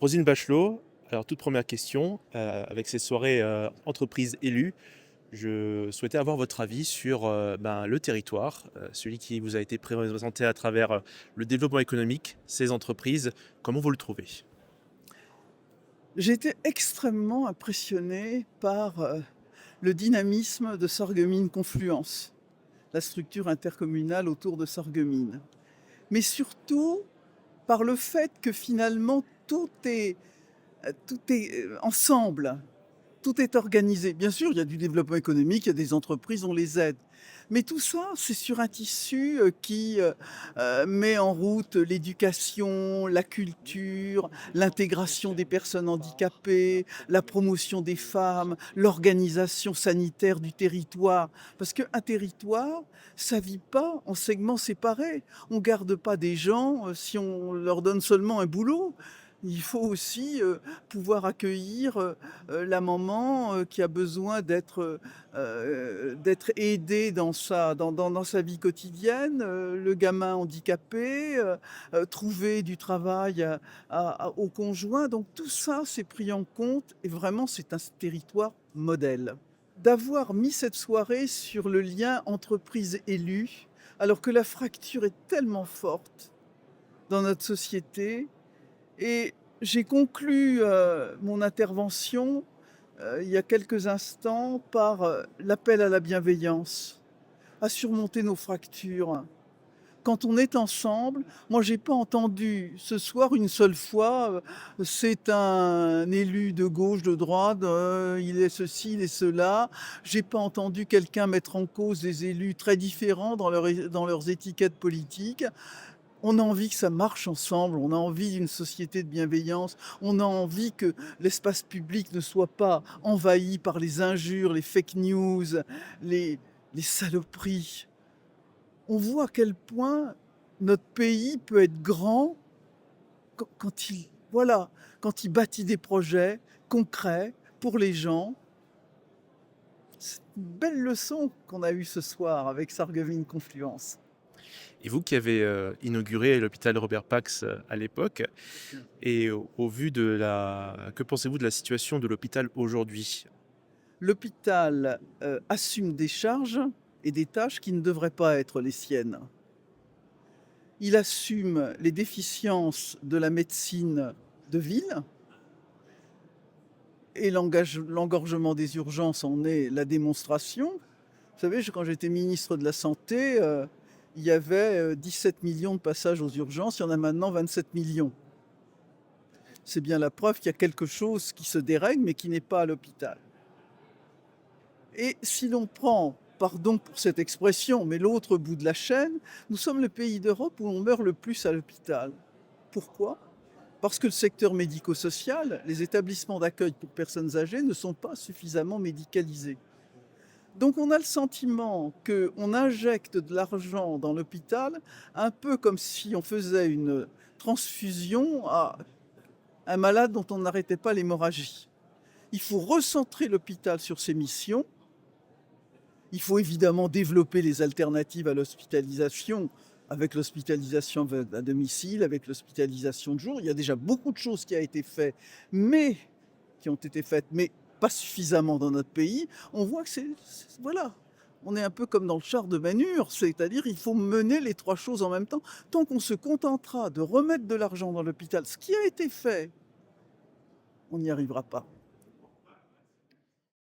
Roselyne Bachelot, alors toute première question, avec ces soirées, entreprises élues, je souhaitais avoir votre avis sur, le territoire, celui qui vous a été présenté à travers, le développement économique, ces entreprises. Comment vous le trouvez? J'ai été extrêmement impressionnée par, le dynamisme de Sarreguemines Confluence, la structure intercommunale autour de Sarreguemines. Mais surtout par le fait que finalement tout est ensemble. Tout est organisé. Bien sûr, il y a du développement économique, il y a des entreprises, on les aide. Mais tout ça, c'est sur un tissu, qui met en route l'éducation, la culture, l'intégration des personnes handicapées, la promotion des femmes, l'organisation sanitaire du territoire. Parce qu'un territoire, ça vit pas en segments séparés. On garde pas des gens, si on leur donne seulement un boulot. Il faut aussi, pouvoir accueillir, la maman, qui a besoin d'être aidée dans sa vie quotidienne, le gamin handicapé, trouver du travail au conjoint. Donc tout ça, c'est pris en compte et vraiment c'est un territoire modèle. D'avoir mis cette soirée sur le lien entreprise-élu, alors que la fracture est tellement forte dans notre société et j'ai conclu, mon intervention, il y a quelques instants par, l'appel à la bienveillance, à surmonter nos fractures. Quand on est ensemble, moi j'ai pas entendu ce soir une seule fois, c'est un élu de gauche, de droite, il est ceci, il est cela. J'ai pas entendu quelqu'un mettre en cause des élus très différents dans leurs étiquettes politiques. On a envie que ça marche ensemble, on a envie d'une société de bienveillance, on a envie que l'espace public ne soit pas envahi par les injures, les fake news, les les saloperies. On voit à quel point notre pays peut être grand quand il bâtit des projets concrets pour les gens. C'est une belle leçon qu'on a eue ce soir avec Sarreguemines Confluence. Et vous qui avez, inauguré l'hôpital Robert Pax, à l'époque et au vu de la que pensez-vous de la situation de l'hôpital aujourd'hui? L'hôpital, assume des charges et des tâches qui ne devraient pas être les siennes. Il assume les déficiences de la médecine de ville et l'engorgement des urgences en est la démonstration. Vous savez, quand j'étais ministre de la santé, il y avait, 17 millions de passages aux urgences, il y en a maintenant 27 millions. C'est bien la preuve qu'il y a quelque chose qui se dérègle, mais qui n'est pas à l'hôpital. Et si l'on prend, pardon pour cette expression, mais l'autre bout de la chaîne, nous sommes le pays d'Europe où on meurt le plus à l'hôpital. Pourquoi? Parce que le secteur médico-social, les établissements d'accueil pour personnes âgées ne sont pas suffisamment médicalisés. Donc on a le sentiment qu'on injecte de l'argent dans l'hôpital, un peu comme si on faisait une transfusion à un malade dont on n'arrêtait pas l'hémorragie. Il faut recentrer l'hôpital sur ses missions. Il faut évidemment développer les alternatives à l'hospitalisation, avec l'hospitalisation à domicile, avec l'hospitalisation de jour. Il y a déjà beaucoup de choses qui ont été faites, mais pas suffisamment dans notre pays. On voit que voilà, on est un peu comme dans le char de Manure, c'est-à-dire il faut mener les trois choses en même temps. Tant qu'on se contentera de remettre de l'argent dans l'hôpital, ce qui a été fait, on n'y arrivera pas.